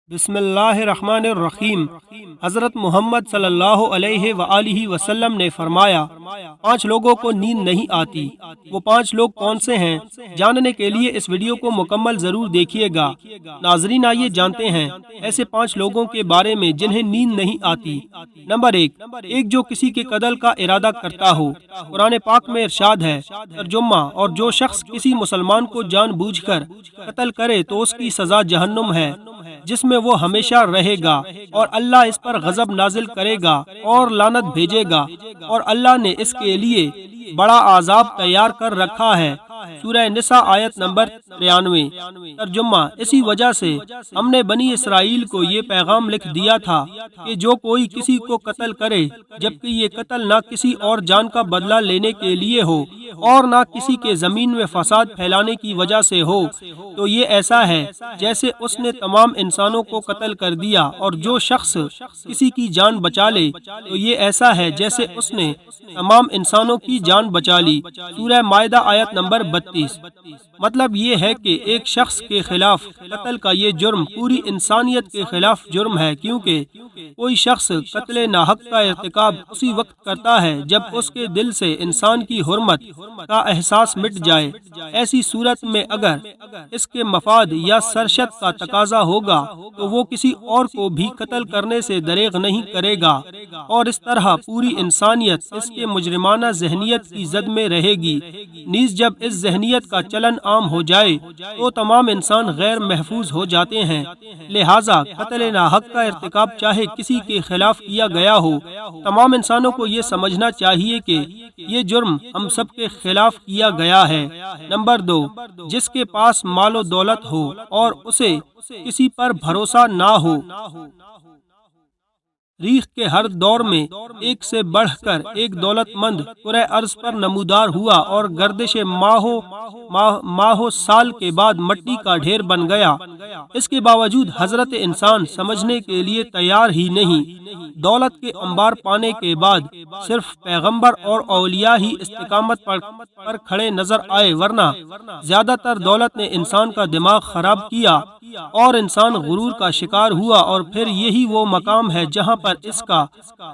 بسم اللہ الرحمن الرحیم۔ حضرت محمد صلی اللہ علیہ وآلہ وسلم نے فرمایا، 5 لوگوں کو نیند نہیں آتی۔ وہ 5 لوگ کون سے ہیں؟ جاننے کے لیے اس ویڈیو کو مکمل ضرور دیکھیے گا۔ ناظرین، آئیے جانتے ہیں ایسے 5 لوگوں کے بارے میں جنہیں نیند نہیں آتی۔ نمبر 1، جو کسی کے قتل کا ارادہ کرتا ہو۔ قرآن پاک میں ارشاد ہے، ترجمہ، اور جو شخص کسی مسلمان کو جان بوجھ کر قتل کرے تو اس کی سزا جہنم ہے، جس میں وہ ہمیشہ رہے گا، اور اللہ اس پر غضب نازل کرے گا اور لعنت بھیجے گا، اور اللہ نے اس کے لیے بڑا عذاب تیار کر رکھا ہے۔ سورہ نساء آیت نمبر 93۔ ترجمہ، اسی وجہ سے ہم نے بنی اسرائیل کو یہ پیغام لکھ دیا تھا کہ جو کوئی کسی کو قتل کرے، جبکہ یہ قتل نہ کسی اور جان کا بدلہ لینے کے لیے ہو اور نہ کسی کے زمین میں فساد پھیلانے کی وجہ سے ہو، تو یہ ایسا ہے جیسے اس نے تمام انسانوں کو قتل کر دیا، اور جو شخص کسی کی جان بچا لے تو یہ ایسا ہے جیسے اس نے تمام انسانوں کی جان بچا لی۔ سورہ مائدہ آیت نمبر 32۔ مطلب یہ ہے کہ ایک شخص کے خلاف قتل کا یہ جرم پوری انسانیت کے خلاف جرم ہے، کیونکہ کوئی شخص قتل ناحق کا ارتکاب اسی وقت کرتا ہے جب اس کے دل سے انسان کی حرمت کا احساس مٹ جائے۔ ایسی صورت میں اگر اس کے مفاد یا سرشت کا تقاضا ہوگا تو وہ کسی اور کو بھی قتل کرنے سے دریغ نہیں کرے گا، اور اس طرح پوری انسانیت اس کے مجرمانہ ذہنیت کی زد میں رہے گی۔ نیز جب اس ذہنیت کا چلن عام ہو جائے تو تمام انسان غیر محفوظ ہو جاتے ہیں۔ لہٰذا قتل ناحق کا ارتکاب چاہے کسی کے خلاف کیا گیا ہو، تمام انسانوں کو یہ سمجھنا چاہیے کہ یہ جرم ہم سب کے خلاف کیا گیا ہے۔ نمبر 2، جس کے پاس مال و دولت ہو اور اسے کسی پر بھروسہ نہ ہو۔ ریخ کے ہر دور میں ایک سے بڑھ کر ایک دولت مند کرۂ ارض پر نمودار ہوا، اور گردش ماہو سال کے بعد مٹی کا ڈھیر بن گیا۔ اس کے باوجود حضرت انسان سمجھنے کے لیے تیار ہی نہیں۔ دولت کے انبار پانے کے بعد صرف پیغمبر اور اولیاء ہی استقامت پر کھڑے نظر آئے، ورنہ زیادہ تر دولت نے انسان کا دماغ خراب کیا اور انسان غرور کا شکار ہوا، اور پھر یہی وہ مقام ہے جہاں پر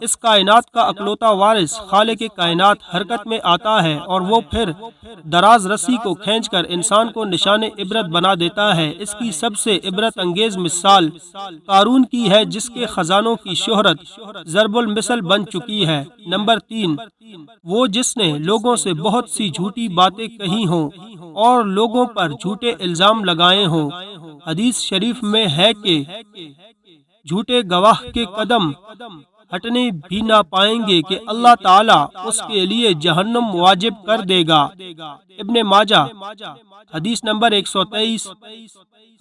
اس کائنات کا اکلوتا وارث خالق کائنات حرکت میں آتا ہے، اور وہ پھر دراز رسی کو کھینچ کر انسان کو نشان عبرت بنا دیتا ہے۔ اس کی سب سے عبرت انگیز مثال قارون کی ہے، جس کے خزانوں کی شہرت ضرب المثل بن چکی ہے۔ نمبر 3، وہ جس نے لوگوں سے بہت سی جھوٹی باتیں کہی ہوں اور لوگوں پر جھوٹے الزام لگائے ہوں۔ حدیث شریف میں ہے کہ جھوٹے گواہ کے قدم ہٹنے بھی نہ پائیں گے کہ اللہ تعالیٰ اس کے لیے جہنم واجب کر دے گا۔ ابن ماجہ حدیث نمبر 123،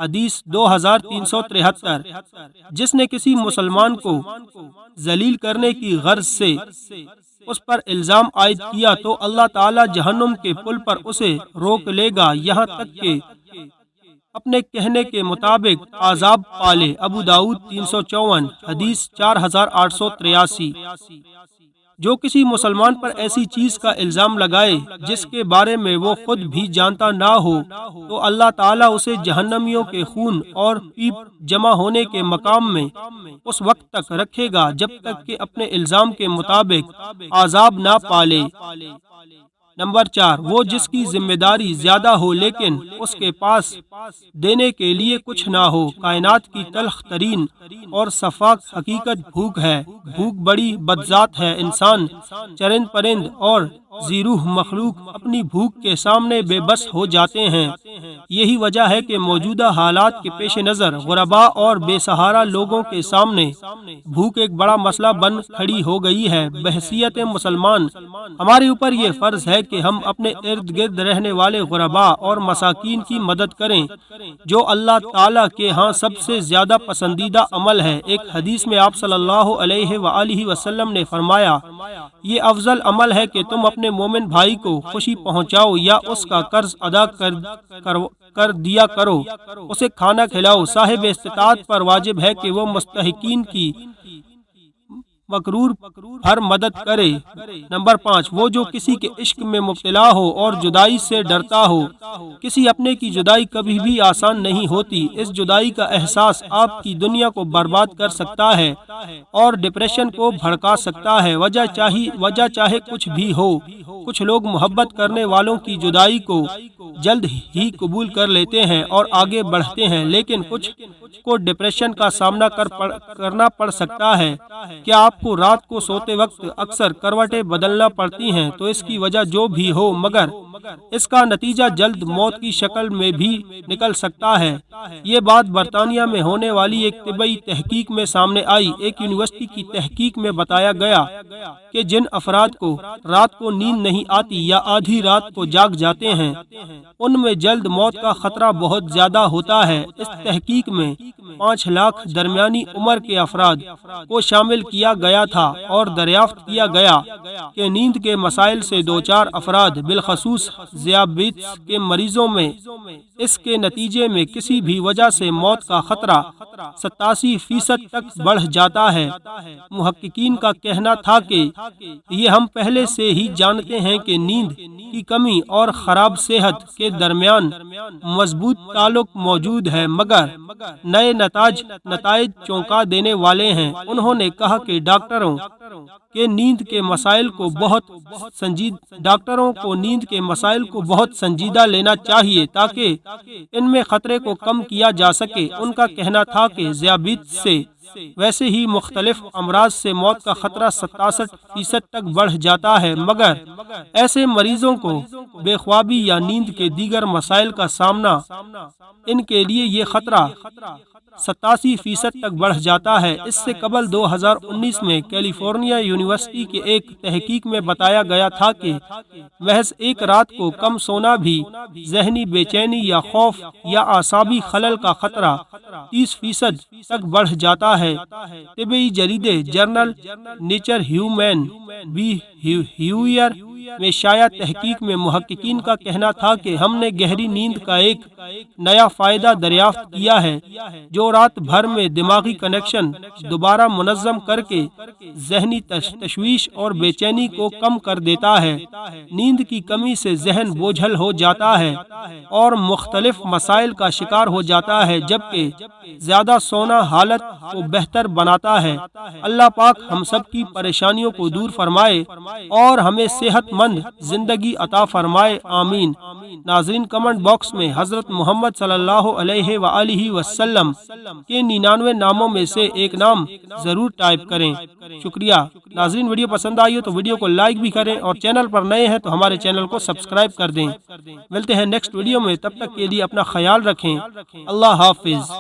حدیث 2373۔ جس نے کسی مسلمان کو ذلیل کرنے کی غرض سے اس پر الزام عائد کیا تو اللہ تعالیٰ جہنم کے پل پر اسے روک لے گا، یہاں تک کہ اپنے کہنے کے مطابق عذاب پالے۔ ابو داؤد 354، حدیث 4883۔ جو کسی مسلمان پر ایسی چیز کا الزام لگائے جس کے بارے میں وہ خود بھی جانتا نہ ہو تو اللہ تعالیٰ اسے جہنمیوں کے خون اور پیپ جمع ہونے کے مقام میں اس وقت تک رکھے گا جب تک کہ اپنے الزام کے مطابق عذاب نہ پالے۔ نمبر 4، وہ جس کی ذمہ داری زیادہ ہو لیکن اس کے پاس دینے کے لیے کچھ نہ ہو۔ کائنات کی تلخ ترین اور شفاف حقیقت بھوک ہے۔ بھوک بڑی بدذات ہے۔ انسان، چرند پرند اور ذی روح مخلوق اپنی بھوک کے سامنے بے بس ہو جاتے ہیں۔ یہی وجہ ہے کہ موجودہ حالات کے پیش نظر غرباء اور بے سہارا لوگوں کے سامنے بھوک ایک بڑا مسئلہ بن کھڑی ہو گئی ہے۔ بحیثیت مسلمان ہمارے اوپر یہ فرض ہے کہ ہم اپنے ارد گرد رہنے والے غرباء اور مساکین کی مدد کریں، جو اللہ تعالیٰ کے ہاں سب سے زیادہ پسندیدہ عمل ہے۔ ایک حدیث میں آپ صلی اللہ علیہ وآلہ وسلم نے فرمایا، یہ افضل عمل ہے کہ تم اپنے مومن بھائی کو خوشی پہنچاؤ یا اس کا قرض ادا کر دیا کرو، اسے کھانا کھلاؤ۔ صاحب استطاعت پر واجب ہے کہ وہ مکرور ہر مدد کرے۔ نمبر 5، وہ جو کسی کے عشق میں مبتلا ہو اور جدائی سے ڈرتا ہو۔ کسی اپنے کی جدائی کبھی بھی آسان نہیں ہوتی۔ اس جدائی کا احساس آپ کی دنیا کو برباد کر سکتا ہے اور ڈپریشن کو بھڑکا سکتا ہے، وجہ چاہے کچھ بھی ہو۔ کچھ لوگ محبت کرنے والوں کی جدائی کو جلد ہی قبول کر لیتے ہیں اور آگے بڑھتے ہیں، لیکن کچھ کو ڈپریشن کا سامنا کرنا پڑ سکتا ہے۔ کیا آپ کو رات کو سوتے وقت اکثر کروٹیں بدلنا پڑتی ہیں؟ تو اس کی وجہ جو بھی ہو، مگر اس کا نتیجہ جلد موت کی شکل میں بھی نکل سکتا ہے۔ یہ بات برطانیہ میں ہونے والی ایک طبی تحقیق میں سامنے آئی۔ ایک یونیورسٹی کی تحقیق میں بتایا گیا کہ جن افراد کو رات کو نیند نہیں آتی یا آدھی رات کو جاگ جاتے ہیں، ان میں جلد موت کا خطرہ بہت زیادہ ہوتا ہے۔ اس تحقیق میں 5 لاکھ درمیانی عمر کے افراد کو شامل کیا گیا تھا اور دریافت کیا گیا کہ نیند کے مسائل سے دوچار افراد، بالخصوص ذیابیطس کے مریضوں میں، اس کے نتیجے میں کسی بھی وجہ سے موت کا خطرہ 87% تک بڑھ جاتا ہے۔ محققین کا کہنا تھا کہ یہ ہم پہلے سے ہی جانتے ہیں کہ نیند کی کمی اور خراب صحت کے درمیان مضبوط تعلق موجود ہے، مگر نئے نتائج چونکا دینے والے ہیں۔ انہوں نے کہا کہ ڈاکٹروں کو نیند کے مسائل کو بہت سنجیدہ لینا چاہیے تاکہ ان میں خطرے کو کم کیا جا سکے۔ ان کا کہنا تھا کہ ذیابیطس سے ویسے ہی مختلف امراض سے موت کا خطرہ 67% تک بڑھ جاتا ہے، مگر ایسے مریضوں کو بے خوابی یا نیند کے دیگر مسائل کا سامنا، ان کے لیے یہ خطرہ 87% تک بڑھ جاتا ہے۔ اس سے قبل 2019 میں کیلیفورنیا یونیورسٹی کے ایک تحقیق میں بتایا گیا تھا کہ محض ایک رات کو کم سونا بھی ذہنی بے چینی یا خوف یا اعصابی خلل کا خطرہ 30% تک بڑھ جاتا ہے۔ طبی جریدے جرنل نیچر ہیومن بیہیویئر میں شائع تحقیق میں محققین کا کہنا تھا کہ ہم نے گہری نیند کا ایک نیا فائدہ دریافت کیا ہے جو رات بھر میں دماغی کنیکشن دوبارہ منظم کر کے ذہنی تشویش اور بے چینی کو کم کر دیتا ہے۔ نیند کی کمی سے ذہن بوجھل ہو جاتا ہے اور مختلف مسائل کا شکار ہو جاتا ہے، جبکہ زیادہ سونا حالت کو بہتر بناتا ہے۔ اللہ پاک ہم سب کی پریشانیوں کو دور فرمائے اور ہمیں صحت مند زندگی عطا فرمائے، آمین۔ ناظرین، کمنٹ باکس میں حضرت محمد صلی اللہ علیہ وآلہ وسلم کے 99 ناموں میں سے ایک نام ضرور ٹائپ کریں۔ شکریہ ناظرین، ویڈیو پسند آئی ہو تو ویڈیو کو لائک بھی کریں اور چینل پر نئے ہیں تو ہمارے چینل کو سبسکرائب کر دیں۔ ملتے ہیں نیکسٹ ویڈیو میں، تب تک کے لیے اپنا خیال رکھیں۔ اللہ حافظ۔